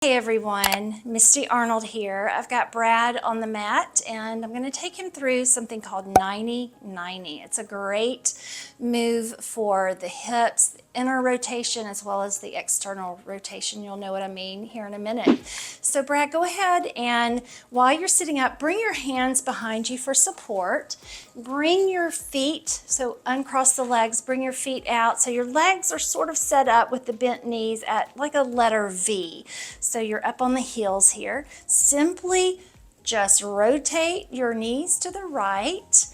Hey everyone, Misty Arnold here. I've got Brad on the mat and I'm going to take him through something called 90-90. It's a great move for the hips, inner rotation as well as the external rotation. You'll know what I mean here in a minute. So Brad, go ahead and while you're sitting up, bring your hands behind you for support. Bring your feet, so uncross the legs, bring your feet out. So your legs are sort of set up with the bent knees at like a letter V. So you're up on the heels here. Simply just rotate your knees to the right.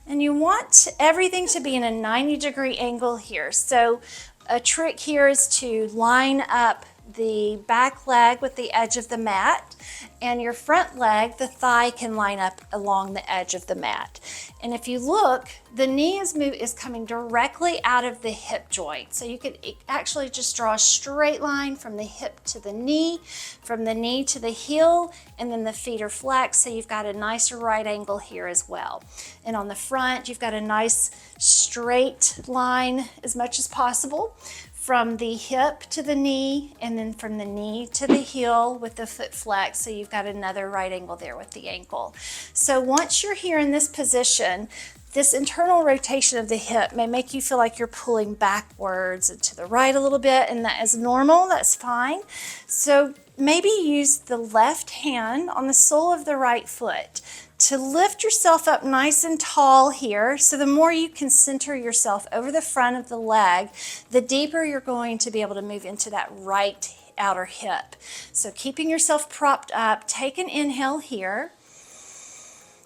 And you want everything to be in a 90-degree angle here. So a trick here is to line up the back leg with the edge of the mat, and your front leg, the thigh, can line up along the edge of the mat. And if you look, the knee is coming directly out of the hip joint. So you could actually just draw a straight line from the hip to the knee, from the knee to the heel, and then the feet are flexed. So you've got a nice right angle here as well. And on the front, you've got a nice straight line as much as possible from the hip to the knee, and then from the knee to the heel with the foot flex. So you've got another right angle there with the ankle. So once you're here in this position, this internal rotation of the hip may make you feel like you're pulling backwards and to the right a little bit, and that is normal, that's fine. So maybe use the left hand on the sole of the right foot to lift yourself up nice and tall here. So the more you can center yourself over the front of the leg, the deeper you're going to be able to move into that right outer hip. So keeping yourself propped up, take an inhale here.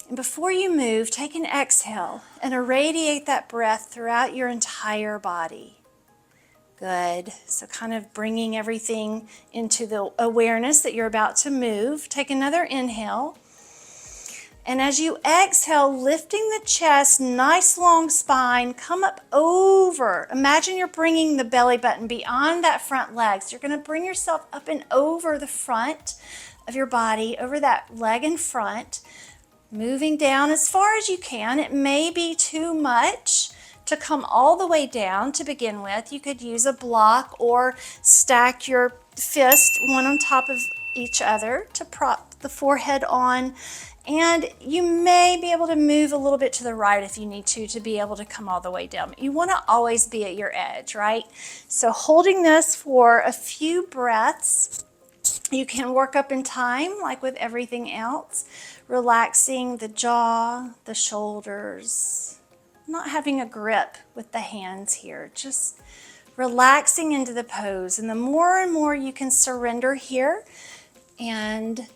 And before you move, take an exhale and irradiate that breath throughout your entire body. Good. So kind of bringing everything into the awareness that you're about to move. Take another inhale. And as you exhale, lifting the chest, nice long spine, come up over. Imagine you're bringing the belly button beyond that front leg. So you're going to bring yourself up and over the front of your body, over that leg in front, moving down as far as you can. It may be too much to come all the way down to begin with. You could use a block or stack your fist one on top of each other to prop the forehead on. And you may be able to move a little bit to the right if you need to be able to come all the way down. You want to always be at your edge, right? So holding this for a few breaths. You can work up in time, like with everything else, relaxing the jaw, the shoulders, not having a grip with the hands here, just relaxing into the pose. And the more and more you can surrender here and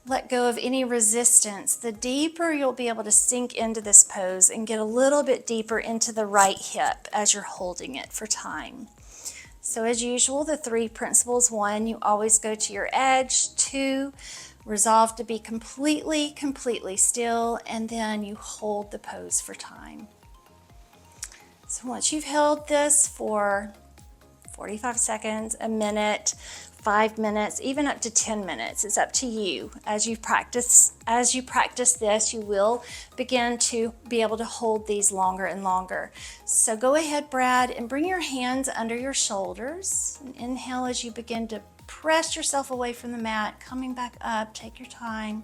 let go of any resistance, the deeper you'll be able to sink into this pose and get a little bit deeper into the right hip as you're holding it for time. So as usual, the three principles: 1, you always go to your edge; 2, resolve to be completely still, and then you hold the pose for time. So once you've held this for 45 seconds, a minute, 5 minutes, even up to 10 minutes. It's up to you. As you practice this, you will begin to be able to hold these longer and longer. So go ahead, Brad, and bring your hands under your shoulders. And inhale as you begin to press yourself away from the mat, coming back up. Take your time.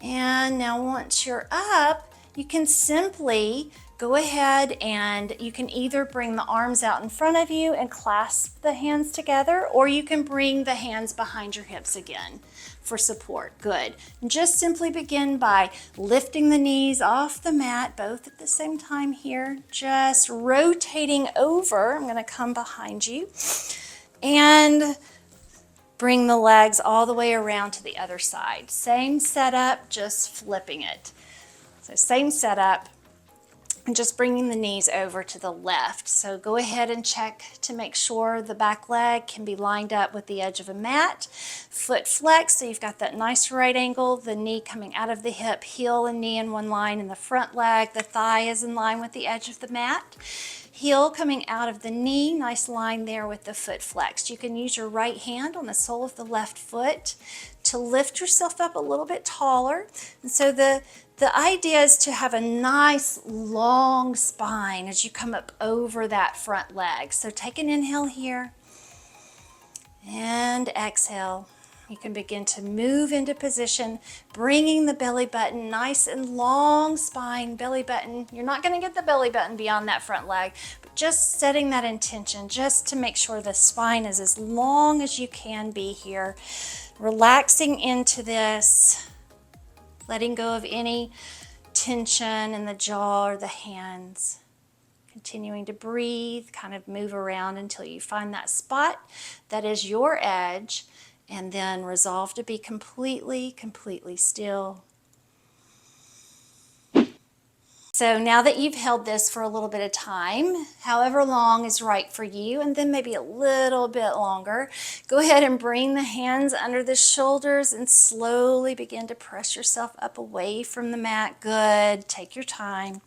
And now once you're up, you can simply go ahead and you can either bring the arms out in front of you and clasp the hands together, or you can bring the hands behind your hips again for support. Good. And just simply begin by lifting the knees off the mat, both at the same time here, just rotating over. I'm going to come behind you and bring the legs all the way around to the other side. Same setup, just flipping it. So same setup, and just bringing the knees over to the left. So go ahead and check to make sure the back leg can be lined up with the edge of a mat. Foot flex, so you've got that nice right angle, the knee coming out of the hip, heel and knee in one line in the front leg, the thigh is in line with the edge of the mat. Heel coming out of the knee, nice line there with the foot flexed. You can use your right hand on the sole of the left foot to lift yourself up a little bit taller. And so the idea is to have a nice long spine as you come up over that front leg. So take an inhale here. And exhale. You can begin to move into position, bringing the belly button nice and long spine, belly button. You're not going to get the belly button beyond that front leg, but just setting that intention just to make sure the spine is as long as you can be here. Relaxing into this, letting go of any tension in the jaw or the hands. Continuing to breathe, kind of move around until you find that spot that is your edge, and then resolve to be completely still. So now that you've held this for a little bit of time, however long is right for you, and then maybe a little bit longer, go ahead and bring the hands under the shoulders and slowly begin to press yourself up away from the mat. Good. Take your time.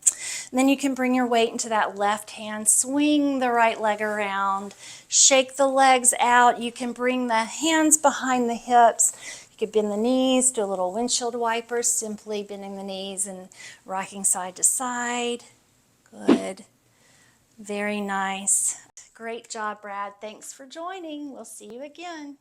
And then you can bring your weight into that left hand, swing the right leg around, shake the legs out. You can bring the hands behind the hips. You could bend the knees, do a little windshield wiper, simply bending the knees and rocking side to side. Good. Very nice. Great job, Brad. Thanks for joining. We'll see you again.